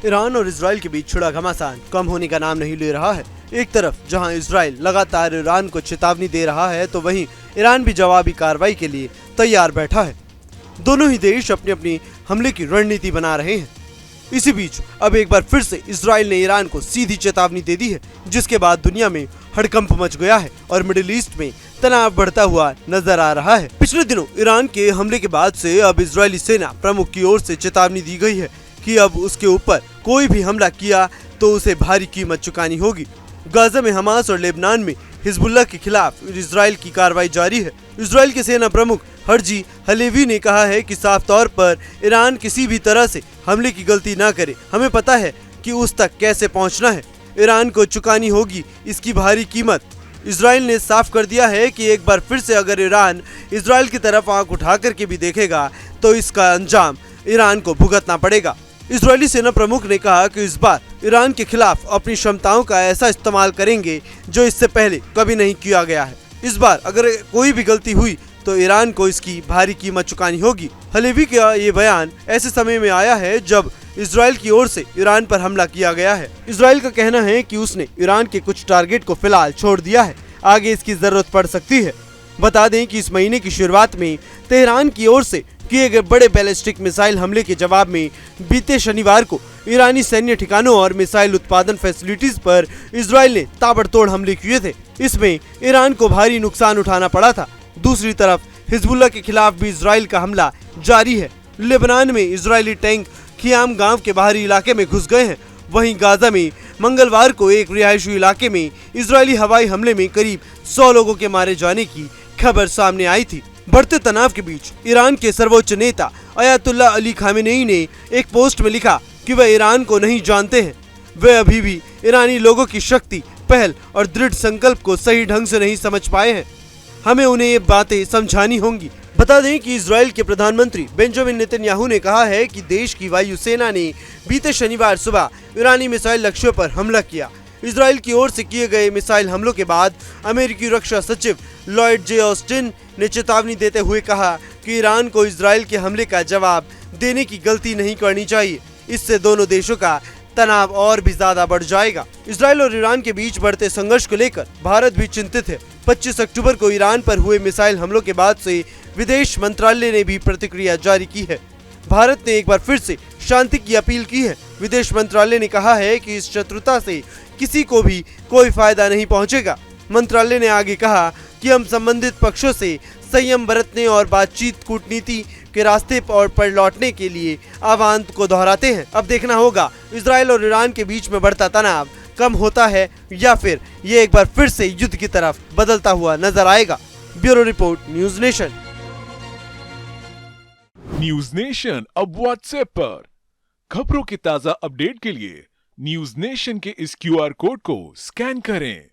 Iran और Israel के बीच छिड़ा घमासान कम होने का नाम नहीं ले रहा है। एक तरफ जहां इजराइल लगातार ईरान को चेतावनी दे रहा है, तो वहीं ईरान भी जवाबी कार्रवाई के लिए तैयार बैठा है। दोनों ही देश अपनी अपनी हमले की रणनीति बना रहे हैं। इसी बीच अब एक बार फिर से इजराइल ने ईरान को सीधी चेतावनी दे दी है, जिसके बाद दुनिया में हड़कंप मच गया है और मिडिल ईस्ट में तनाव बढ़ता हुआ नजर आ रहा है। पिछले दिनों ईरान के हमले के बाद से अब इजरायली सेना प्रमुख की ओर से चेतावनी दी गई है कि अब उसके ऊपर कोई भी हमला किया तो उसे भारी कीमत चुकानी होगी। गाजा में हमास और लेबनान में हिजबुल्लाह के खिलाफ इजराइल की कार्रवाई जारी है। इजराइल के सेना प्रमुख हर्जी हलेवी ने कहा है कि साफ तौर पर ईरान किसी भी तरह से हमले की गलती ना करे। हमें पता है कि उस तक कैसे पहुंचना है। ईरान को चुकानी होगी इसकी भारी कीमत। इजराइल ने साफ कर दिया है कि एक बार फिर से अगर ईरान इजराइल की तरफ आंख उठा करके भी देखेगा तो इसका अंजाम ईरान को भुगतना पड़ेगा। इजरायली सेना प्रमुख ने कहा कि इस बार ईरान के खिलाफ अपनी क्षमताओं का ऐसा इस्तेमाल करेंगे जो इससे पहले कभी नहीं किया गया है। इस बार अगर कोई भी गलती हुई तो ईरान को इसकी भारी कीमत चुकानी होगी। हलेवी का ये बयान ऐसे समय में आया है जब इजराइल की ओर से ईरान पर हमला किया गया है। इजराइल का कहना है कि उसने ईरान के कुछ टारगेट को फिलहाल छोड़ दिया है, आगे इसकी जरूरत पड़ सकती है। बता दें कि इस महीने की शुरुआत में तेहरान की ओर से किए गए बड़े बैलिस्टिक मिसाइल हमले के जवाब में बीते शनिवार को ईरानी सैन्य ठिकानों और मिसाइल उत्पादन फैसिलिटीज पर इजराइल ने ताबड़तोड़ हमले किए थे। इसमें ईरान को भारी नुकसान उठाना पड़ा था। दूसरी तरफ हिजबुल्लाह के खिलाफ भी इजराइल का हमला जारी है। लेबनान में इजरायली टैंक खियाम गांव के बाहरी इलाके में घुस गए हैं। वहीं गाजा में मंगलवार को एक रिहायशी इलाके में इजरायली हवाई हमले में करीब 100 लोगों के मारे जाने की खबर सामने आई थी। बढ़ते तनाव के बीच ईरान के सर्वोच्च नेता अयातुल्ला अली खामेनेई ने एक पोस्ट में लिखा कि वह ईरान को नहीं जानते हैं। वे अभी भी ईरानी लोगों की शक्ति, पहल और दृढ़ संकल्प को सही ढंग से नहीं समझ पाए हैं। हमें उन्हें ये बातें समझानी होंगी। बता दें कि इजराइल के प्रधानमंत्री बेंजामिन नेतन्याहू ने कहा है कि देश की वायुसेना ने बीते शनिवार सुबह ईरानी मिसाइल लक्ष्यों पर हमला किया। इजराइल की ओर से किए गए मिसाइल हमलों के बाद अमेरिकी रक्षा सचिव लॉयड जे ऑस्टिन ने चेतावनी देते हुए कहा कि ईरान को इजराइल के हमले का जवाब देने की गलती नहीं करनी चाहिए। इससे दोनों देशों का तनाव और भी ज्यादा बढ़ जाएगा। इजराइल और ईरान के बीच बढ़ते संघर्ष को लेकर भारत भी चिंतित है। 25 अक्टूबर को ईरान पर हुए मिसाइल हमलों के बाद से विदेश मंत्रालय ने भी प्रतिक्रिया जारी की है। भारत ने एक बार फिर से शांति की अपील की है। विदेश मंत्रालय ने कहा है कि इस शत्रुता से किसी को भी कोई फायदा नहीं पहुंचेगा। मंत्रालय ने आगे कहा कि हम संबंधित पक्षों से संयम बरतने और बातचीत कूटनीति के रास्ते पर लौटने के लिए आह्वान को दोहराते हैं। अब देखना होगा इजराइल और ईरान के बीच में बढ़ता तनाव कम होता है या फिर ये एक बार फिर से युद्ध की तरफ बदलता हुआ नजर आएगा। Bureau report, news nation. News nation अब व्हाट्सएप पर खबरों की ताजा अपडेट के लिए न्यूज नेशन के इस QR कोड को स्कैन करें।